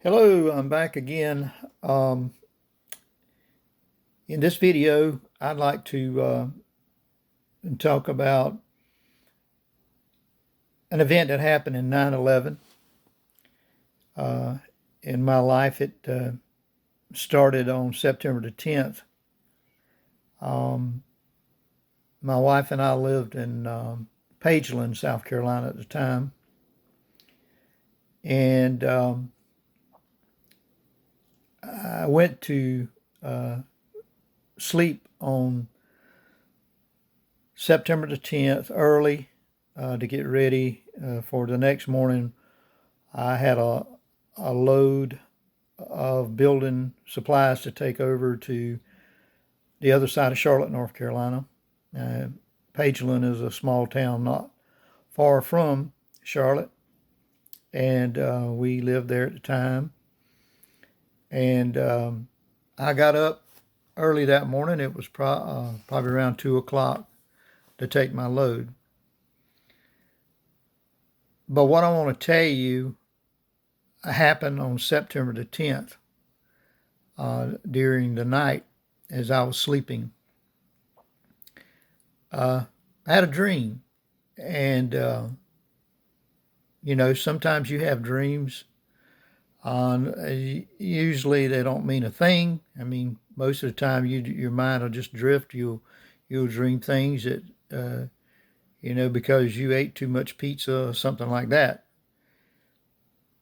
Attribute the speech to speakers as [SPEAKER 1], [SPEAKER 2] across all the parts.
[SPEAKER 1] Hello, I'm back again. In this video, I'd like to talk about an event that happened in 9/11. In my life, it started on September the 10th. My wife and I lived in Pageland, South Carolina at the time. And I went to sleep on September the 10th early to get ready for the next morning. I had a load of building supplies to take over to the other side of Charlotte, North Carolina. Pageland is a small town not far from Charlotte, and we lived there at the time. And I got up early that morning. It was probably around 2 o'clock to take my load. But what I want to tell you happened on September the 10th during the night as I was sleeping. I had a dream, and sometimes you have dreams. Usually they don't mean a thing. I mean, most of the time your mind will just drift. You'll dream things that because you ate too much pizza or something like that.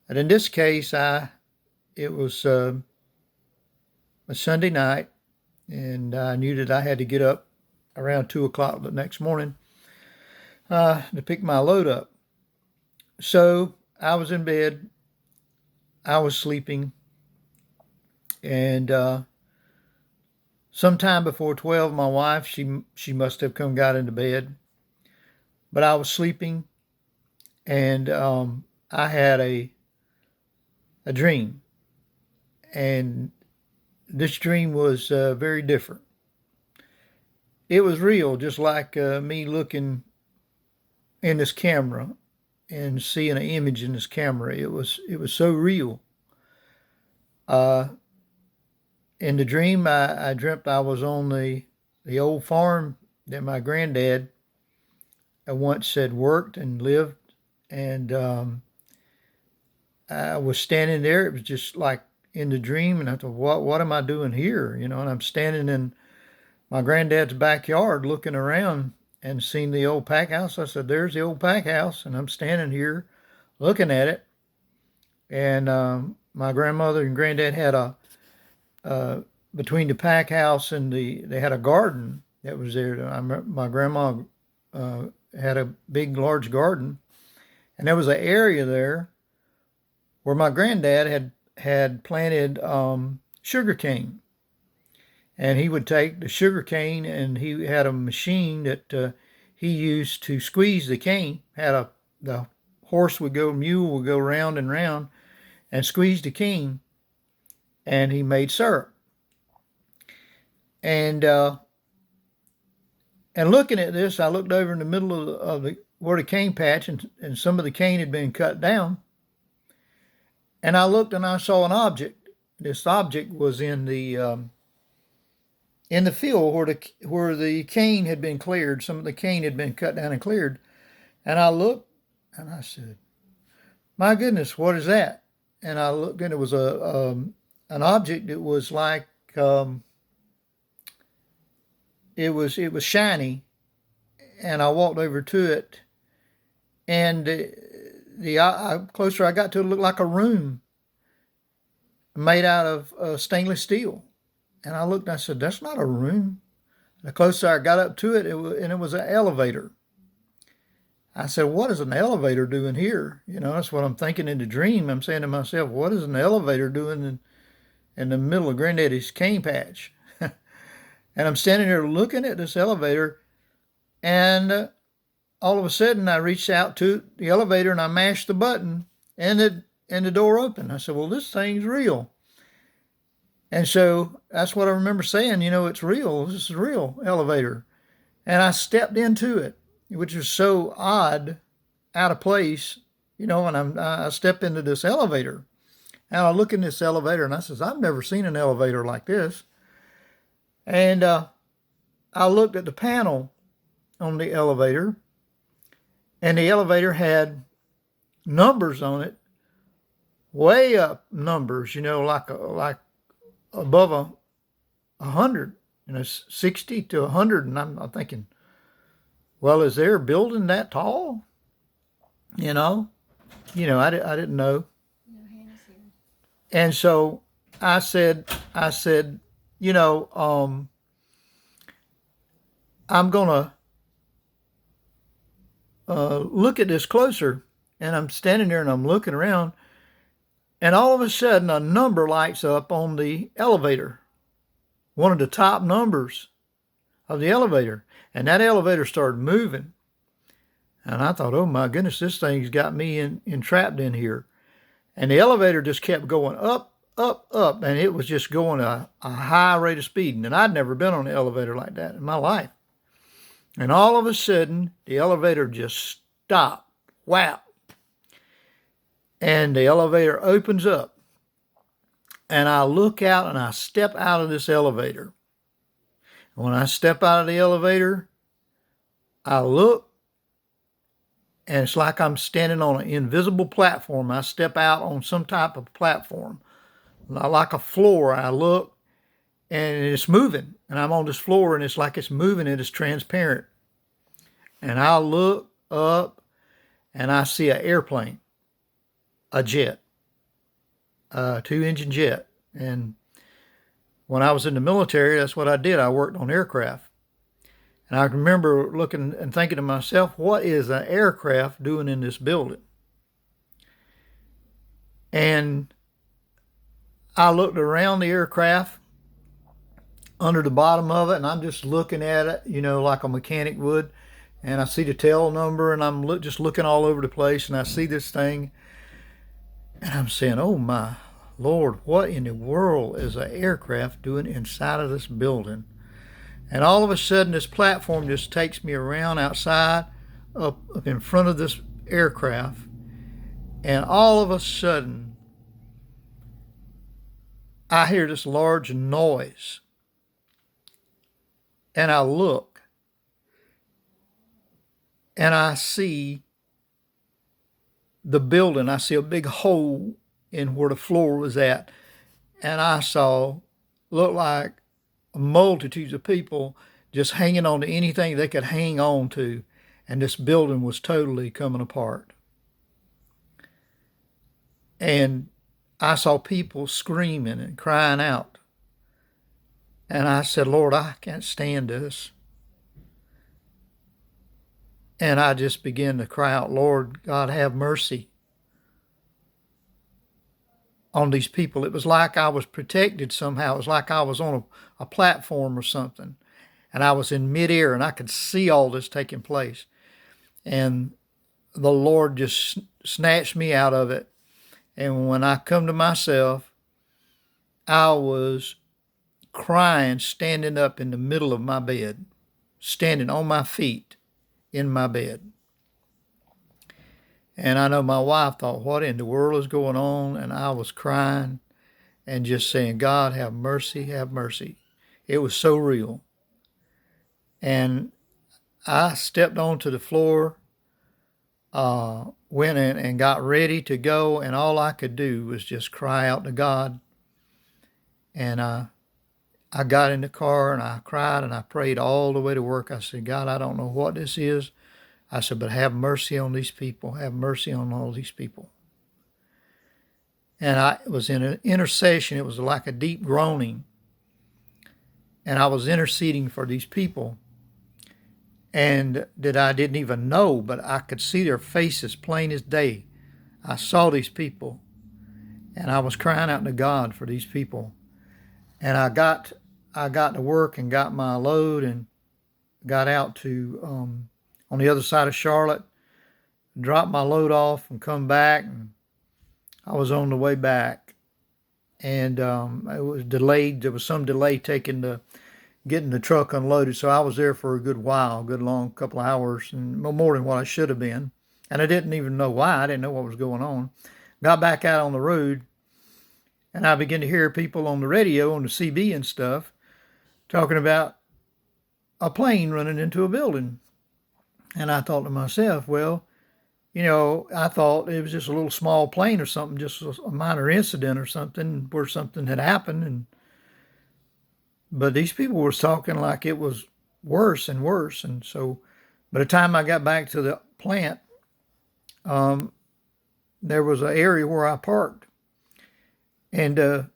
[SPEAKER 1] And in this case, it was a Sunday night, and I knew that I had to get up around 2 o'clock the next morning to pick my load up. So I was in bed. I was sleeping, and sometime before 12, my wife, she must have got into bed, but I was sleeping, and I had a dream, and this dream was very different. It was real, just like me looking in this camera and seeing an image in this camera. It was so real. In the dream, I dreamt I was on the old farm that my granddad once had worked and lived, and I was standing there. It was just like in the dream, and I thought, what am I doing here? And I'm standing in my granddad's backyard looking around and seen the old pack house. I said, there's the old pack house, and I'm standing here looking at it. And my grandmother and granddad had between the pack house and they had a garden that was there. My grandma had a big, large garden, and there was an area there where my granddad had planted sugar cane. And he would take the sugar cane, and he had a machine that he used to squeeze the cane. The mule would go round and round and squeeze the cane, and he made syrup. And looking at this, I looked over in the middle of where the cane patch, and some of the cane had been cut down. And I looked and I saw an object. This object was in the field where the cane had been cleared. Some of the cane had been cut down and cleared. And I looked and I said, my goodness, what is that? And I looked, and it was an object that was like, it was shiny. And I walked over to it, and the closer I got to it, looked like a room made out of stainless steel. And I looked and I said, that's not a room. And the closer I got up to it, it was an elevator. I said, what is an elevator doing here? That's what I'm thinking in the dream. I'm saying to myself, what is an elevator doing in the middle of Granddaddy's cane patch? And I'm standing there looking at this elevator, and all of a sudden I reached out to the elevator and I mashed the button, and the door opened. I said, well, this thing's real. And so that's what I remember saying, it's real. This is a real elevator. And I stepped into it, which was so odd, out of place, and I stepped into this elevator. And I look in this elevator and I says, I've never seen an elevator like this. And I looked at the panel on the elevator, and the elevator had numbers on it, way up numbers, like above 100, 60 to 100. And I'm thinking, well, is there a building that tall? I didn't know. And so I said, I'm gonna look at this closer. And I'm standing there and I'm looking around, and all of a sudden a number lights up on the elevator, one of the top numbers of the elevator, and that elevator started moving. And I thought, oh my goodness, this thing's got me entrapped in here. And the elevator just kept going up, up, up, and it was just going a high rate of speed. And I'd never been on an elevator like that in my life. And all of a sudden, the elevator just stopped. Wow. And the elevator opens up. And I look out and I step out of this elevator. And when I step out of the elevator, I look, and it's like I'm standing on an invisible platform. I step out on some type of platform, like a floor. I look, and it's moving. And I'm on this floor, and it's like it's moving, and it's transparent. And I look up, and I see an airplane, a jet, a 2-engine jet. And when I was in the military, that's what I did. I worked on aircraft. And I remember looking and thinking to myself, what is an aircraft doing in this building? And I looked around the aircraft, under the bottom of it, and I'm just looking at it, like a mechanic would. And I see the tail number, and I'm just looking all over the place, and I see this thing. And I'm saying, oh my Lord, what in the world is an aircraft doing inside of this building? And all of a sudden, this platform just takes me around outside, up in front of this aircraft. And all of a sudden, I hear this large noise. And I look, and I see the building. I see a big hole in where the floor was at. And I looked like multitudes of people just hanging on to anything they could hang on to. And this building was totally coming apart. And I saw people screaming and crying out. And I said, Lord, I can't stand this. And I just began to cry out, Lord, God, have mercy on these people. It was like I was protected somehow. It was like I was on a platform or something. And I was in midair, and I could see all this taking place. And the Lord just snatched me out of it. And when I come to myself, I was crying, standing up in the middle of my bed, standing on my feet in my bed. And I know my wife thought, what in the world is going on? And I was crying and just saying, God, have mercy, have mercy. It was so real. And I stepped onto the floor, went in and got ready to go, and all I could do was just cry out to God. And I got in the car, and I cried, and I prayed all the way to work. I said, God, I don't know what this is. I said, but have mercy on these people. Have mercy on all these people. And I was in an intercession. It was like a deep groaning. And I was interceding for these people. And that I didn't even know, but I could see their faces plain as day. I saw these people. And I was crying out to God for these people. And I got to work and got my load and got out to on the other side of Charlotte, dropped my load off and come back. And I was on the way back, and it was delayed. There was some delay getting the truck unloaded, so I was there for a good while, a good long couple of hours, and more than what I should have been. And I didn't even know why. I didn't know what was going on. Got back out on the road, And I began to hear people on the radio, on the CB and stuff, talking about a plane running into a building. And I thought to myself, well, I thought it was just a little small plane or something, just a minor incident or something where something had happened. But these people were talking like it was worse and worse. And so by the time I got back to the plant, there was an area where I parked. And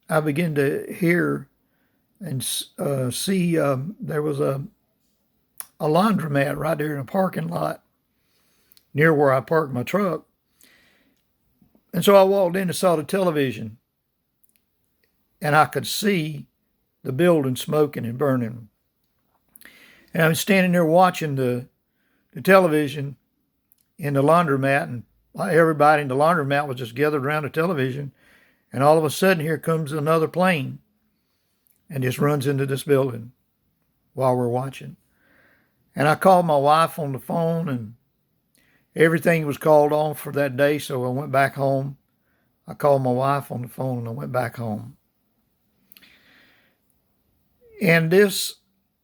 [SPEAKER 1] I began to hear and see there was a laundromat right there in a parking lot near where I parked my truck. And so I walked in and saw the television, and I could see the building smoking and burning. And I was standing there watching the television in the laundromat, and everybody in the laundromat was just gathered around the television. And all of a sudden, here comes another plane and just runs into this building while we're watching. And I called my wife on the phone, and everything was called off for that day, so I went back home. I called my wife on the phone, and I went back home. And this,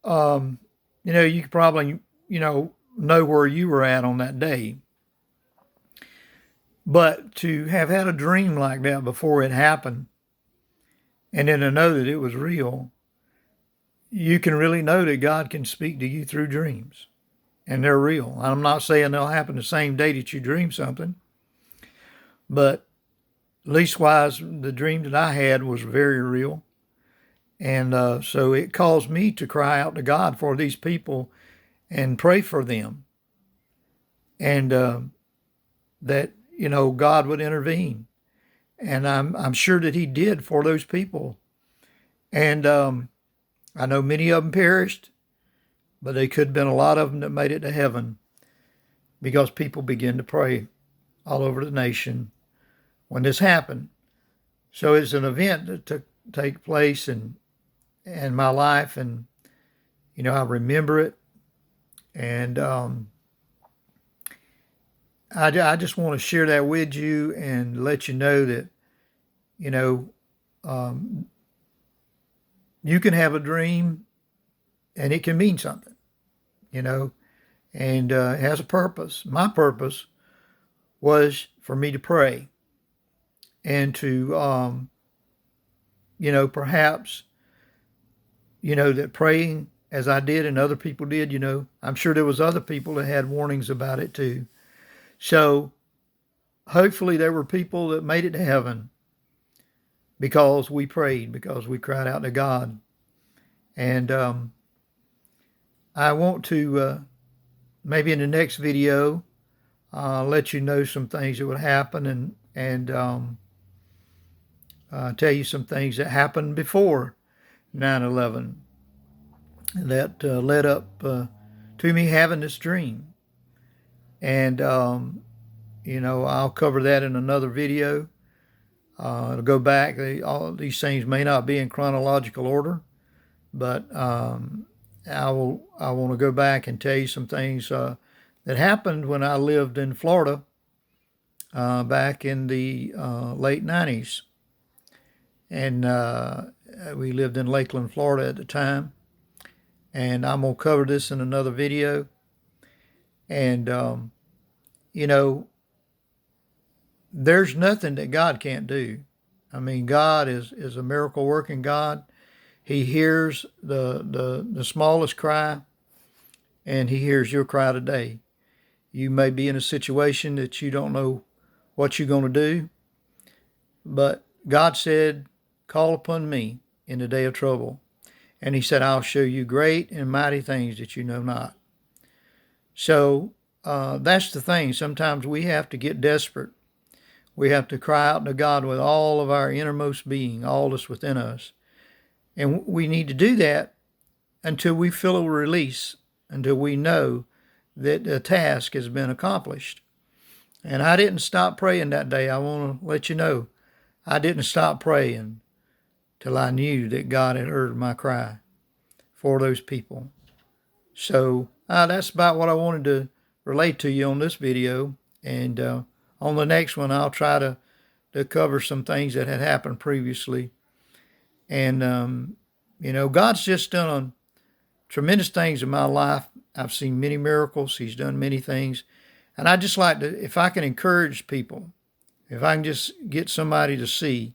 [SPEAKER 1] you could probably, know where you were at on that day. But to have had a dream like that before it happened, and then to know that it was real, you can really know that God can speak to you through dreams. And they're real. I'm not saying they'll happen the same day that you dream something, but leastwise, the dream that I had was very real. And so it caused me to cry out to God for these people and pray for them. And that, God would intervene. And I'm sure that he did for those people. And I know many of them perished, but there could have been a lot of them that made it to heaven because people began to pray all over the nation when this happened. So it's an event that take place in my life, and I remember it, and I just want to share that with you and let you know that you can have a dream and it can mean something, and it has a purpose. My purpose was for me to pray and to, perhaps, that praying as I did and other people did, I'm sure there was other people that had warnings about it too. So hopefully there were people that made it to heaven because we prayed, because we cried out to God. And I want to, maybe in the next video, let you know some things that would happen and tell you some things that happened before 9/11 that led up to me having this dream. And, I'll cover that in another video. It'll go back. All these things may not be in chronological order, but I want to go back and tell you some things that happened when I lived in Florida back in the late 90s. And we lived in Lakeland, Florida at the time. And I'm going to cover this in another video. And, there's nothing that God can't do. I mean, God is a miracle working God. He hears the smallest cry, and he hears your cry today. You may be in a situation that you don't know what you're going to do, but God said, call upon me in the day of trouble. And he said, I'll show you great and mighty things that you know not. So that's the thing. Sometimes we have to get desperate. We have to cry out to God with all of our innermost being, all that's within us. And we need to do that until we feel a release, until we know that the task has been accomplished. And I didn't stop praying that day. I want to let you know, I didn't stop praying till I knew that God had heard my cry for those people. So that's about what I wanted to relate to you on this video. And on the next one, I'll try to to cover some things that had happened previously. And, God's just done tremendous things in my life. I've seen many miracles. He's done many things. And I just like to, if I can encourage people, if I can just get somebody to see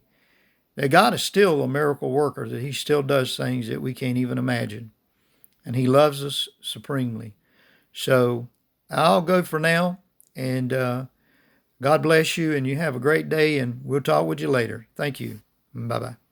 [SPEAKER 1] that God is still a miracle worker, that he still does things that we can't even imagine. And he loves us supremely. So I'll go for now. And God bless you, and you have a great day, and we'll talk with you later. Thank you. Bye-bye.